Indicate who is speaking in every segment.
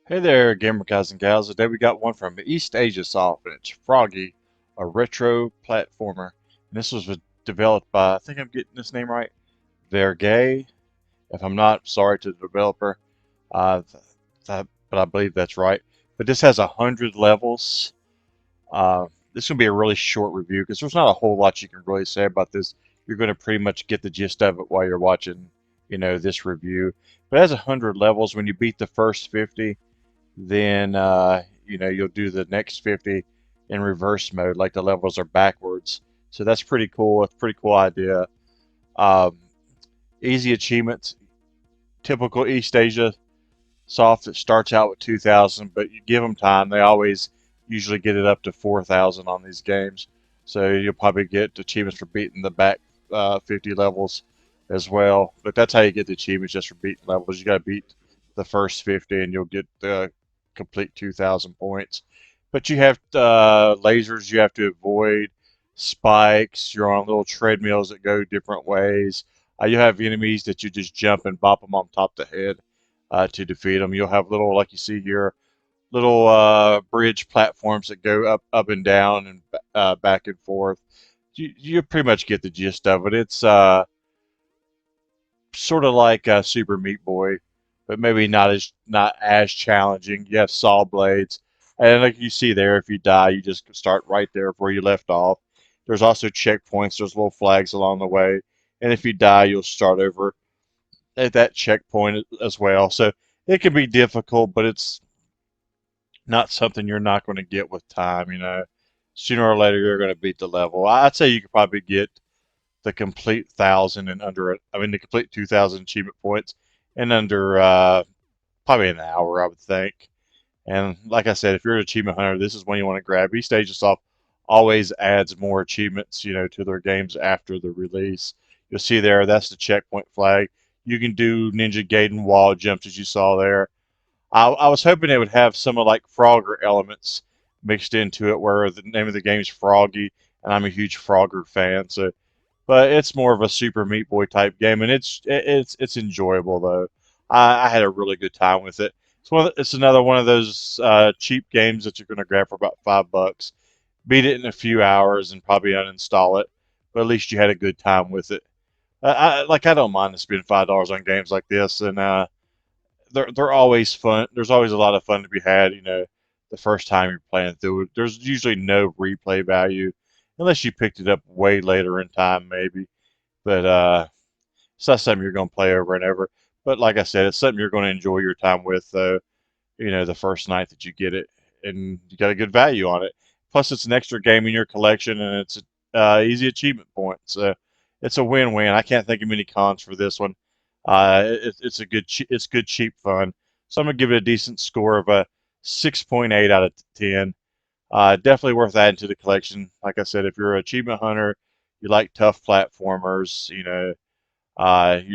Speaker 1: Hey there, gamer guys and gals. Today we got one from East Asia Soft, and it's Froggie, a retro platformer. And this was developed by, I think I'm getting this name right, Vergay. If I'm not, sorry to the developer, but I believe that's right. But this has 100 levels. This is going to be a really short review because there's not a whole lot you can really say about this. You're going to pretty much get the gist of it while you're watching, this review. But it has 100 levels. When you beat the first 50, then you'll do the next 50 in reverse mode, like the levels are backwards. So that's pretty cool. It's a pretty cool idea. Um, Easy achievements, typical East Asia soft that starts out with 2,000, but you give them time. They always usually get it up to 4,000 on these games. So you'll probably get achievements for beating the back 50 levels as well. But that's how you get the achievements, just for beating levels. You got to beat the first 50 and you'll get the complete 2,000 points. But you have lasers you have to avoid, spikes. You're on little treadmills that go different ways. You have enemies that you just jump and bop them on top of the head to defeat them. You'll have little, like you see here, little bridge platforms that go up and down and back and forth. You pretty much get the gist of it. It's sort of like Super Meat Boy, but maybe not as challenging. You have saw blades, and like you see there, if you die, you just start right there where you left off. There's also checkpoints. There's little flags along the way, and if you die, you'll start over at that checkpoint as well. So it can be difficult, but it's not something you're not going to get with time. Sooner or later you're going to beat the level. I'd say you could probably get the complete 1,000 in under it. I mean, the complete 2,000 achievement points in under probably an hour, I would think. And like I said, if you're an achievement hunter, this is one you want to grab. East Asia Soft always adds more achievements, to their games after the release. You'll see there, that's the checkpoint flag. You can do Ninja Gaiden wall jumps, as you saw there. I was hoping it would have some of like Frogger elements mixed into it, where the name of the game is Froggie, and I'm a huge Frogger fan. So, but it's more of a Super Meat Boy type game, and it's enjoyable though. I had a really good time with it. It's another one of those cheap games that you're going to grab for about $5. Beat it in a few hours and probably uninstall it, but at least you had a good time with it. I don't mind to spend $5 on games like this, and they're always fun. There's always a lot of fun to be had. The first time you're playing through it, there's usually no replay value unless you picked it up way later in time, maybe. But it's not something you're going to play over and over. But like I said, it's something you're going to enjoy your time with, though. The first night that you get it, and you got a good value on it. Plus, it's an extra game in your collection, and it's a easy achievement point. So it's a win-win. I can't think of many cons for this one. It's a it's good cheap fun. So I'm gonna give it a decent score of a 6.8 out of 10. Definitely worth adding to the collection. Like I said, if you're an achievement hunter, you like tough platformers, you're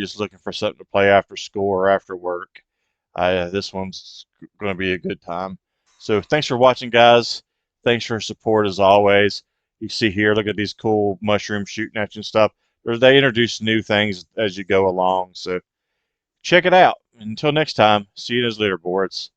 Speaker 1: just looking for something to play after school or after work. This one's going to be a good time. So thanks for watching, guys. Thanks for your support as always. You see here, look at these cool mushrooms shooting at you and stuff. They introduce new things as you go along. So check it out. Until next time, see you in those leaderboards.